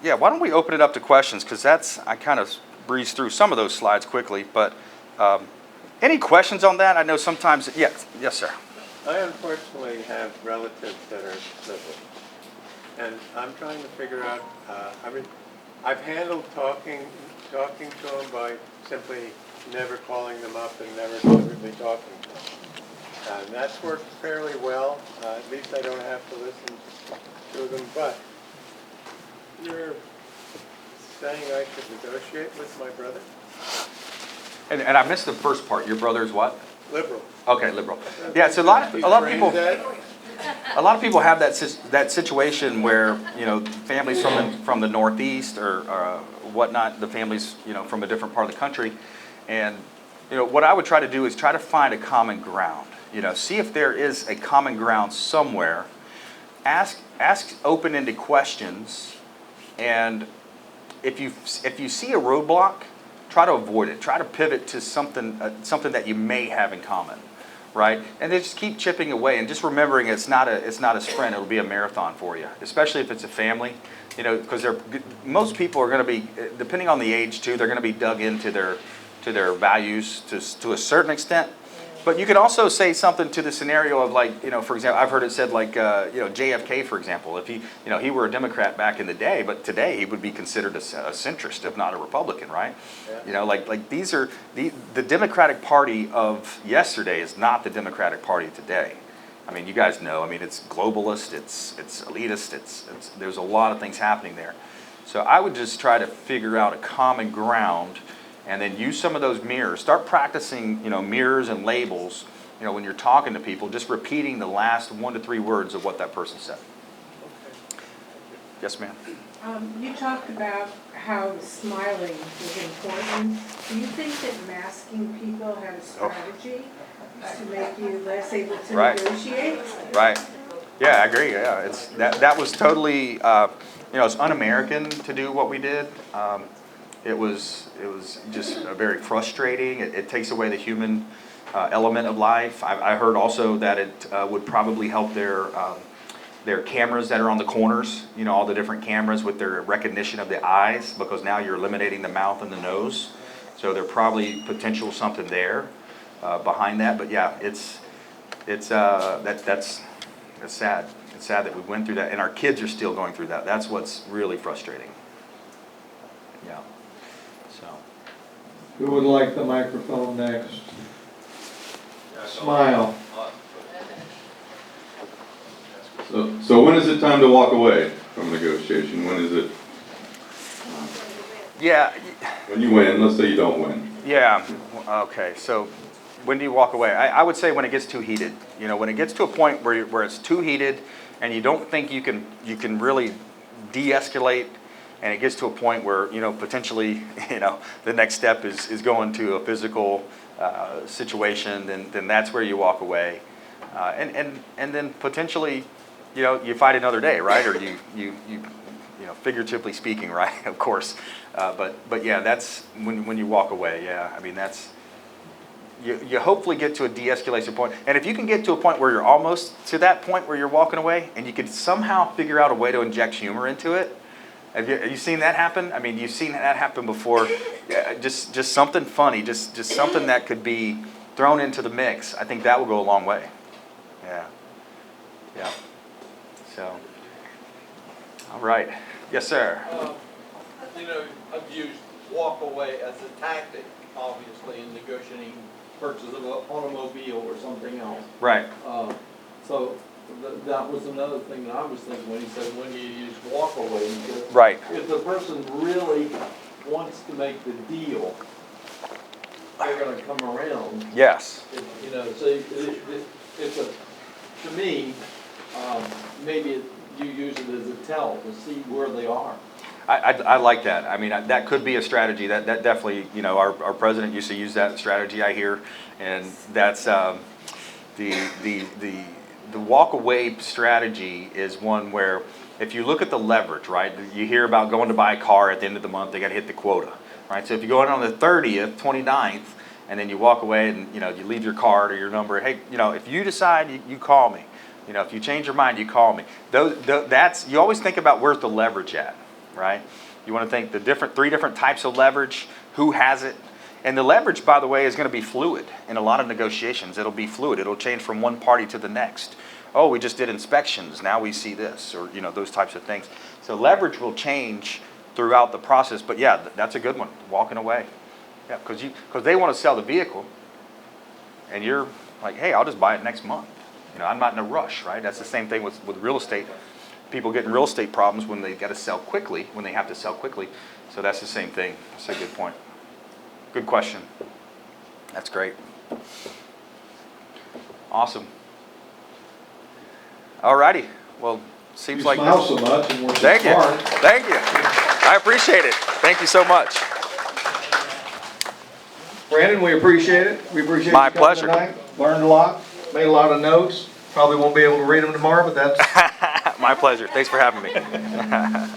yeah, why don't we open it up to questions, because I kind of breezed through some of those slides quickly, but any questions on that? I know sometimes, yes, sir. I unfortunately have relatives that are liberal, and I'm trying to figure out, I've handled talking to them by simply never calling them up and never deliberately talking to them. And that's worked fairly well. At least I don't have to listen to them. But you're saying I should negotiate with my brother? And I missed the first part. Your brother is what? Liberal. Okay, liberal. Yeah, so a lot of people have that situation where, you know, families from the Northeast or whatnot, the families, you know, from a different part of the country, and you know what I would try to do is try to find a common ground. You know, see if there is a common ground somewhere. Ask open-ended questions, and if you see a roadblock, try to avoid it. Try to pivot to something that you may have in common, right? And then just keep chipping away, and just remembering it's not a sprint. It'll be a marathon for you, especially if it's a family. You know, because most people are going to be, depending on the age too, they're going to be dug into their values to a certain extent. But you could also say something to the scenario of, like, you know, for example, I've heard it said, like, you know, JFK, for example, if he were a Democrat back in the day, but today he would be considered a centrist, if not a Republican, right? Yeah. You know, like these are the Democratic Party of yesterday is not the Democratic Party today. I mean, you guys know. I mean, it's globalist, it's elitist, there's a lot of things happening there. So I would just try to figure out a common ground, and then use some of those mirrors. Start practicing, you know, mirrors and labels. You know, when you're talking to people, just repeating the last 1 to 3 words of what that person said. Okay. Yes, ma'am. You talked about how smiling is important. Do you think that masking people have a strategy to make you less able to negotiate? Right. Yeah, I agree. Yeah, it's that was totally, you know, it's un-American to do what we did. It was just very frustrating. It takes away the human element of life. I heard also that it would probably help their cameras that are on the corners, you know, all the different cameras with their recognition of the eyes, because now you're eliminating the mouth and the nose. So there's probably potential something there behind that. But yeah, that's sad. It's sad that we went through that, and our kids are still going through that. That's what's really frustrating. Yeah. So. Who would like the microphone next? Smile. So when is it time to walk away from negotiation? When is it? Yeah. When you win, let's say you don't win. Yeah. Okay. So when do you walk away? I would say when it gets too heated. You know, when it gets to a point where it's too heated and you don't think you can really de-escalate, and it gets to a point where, you know, potentially, you know, the next step is going to a physical situation, then that's where you walk away, and then potentially, you know, you fight another day, right? Or you know, figuratively speaking, right? Of course, but yeah, that's when you walk away. Yeah, I mean, that's you hopefully get to a de-escalation point, and if you can get to a point where you're almost to that point where you're walking away, and you can somehow figure out a way to inject humor into it. Have you seen that happen? I mean, you've seen that happen before. Just something funny, just something that could be thrown into the mix. I think that will go a long way. Yeah. Yeah. So, all right. Yes, sir. You know, I've used walk away as a tactic, obviously, in negotiating purchase of an automobile or something else. Right. So that was another thing that I was thinking when he said when you use walk away. Right. If the person really wants to make the deal, they're going to come around. Yes. You know, so it's to me, maybe you use it as a tell to see where they are. I like that. I mean, that could be a strategy. That definitely, you know, our president used to use that strategy, I hear, and that's the walk away strategy is one where if you look at the leverage, right? You hear about going to buy a car at the end of the month, they got to hit the quota, right? So if you go in on the 30th, 29th, and then you walk away and, you know, you leave your card or your number, hey, you know, if you decide, you call me. You know, if you change your mind, you call me. That's, you always think about where's the leverage at. right? You want to think the three different types of leverage, who has it. And the leverage, by the way, is going to be fluid. In a lot of negotiations, it'll be fluid. It'll change from one party to the next. Oh, we just did inspections, now we see this, or those types of things. So leverage will change throughout the process, but yeah, that's a good one, walking away. Yeah, because they want to sell the vehicle, and you're like, hey, I'll just buy it next month. I'm not in a rush, right? That's the same thing with real estate. People get in real estate problems when they got to sell quickly, when they have to sell quickly. So that's the same thing. That's a good point. Good question. That's great. Awesome. All righty. Well, seems You like smile so much and we're so Thank you. smart. Thank you. I appreciate it. Thank you so much. Brandon, we appreciate it. We appreciate My you coming pleasure. tonight. Learned a lot, made a lot of notes. Probably won't be able to read them tomorrow, but that's My pleasure. Thanks for having me.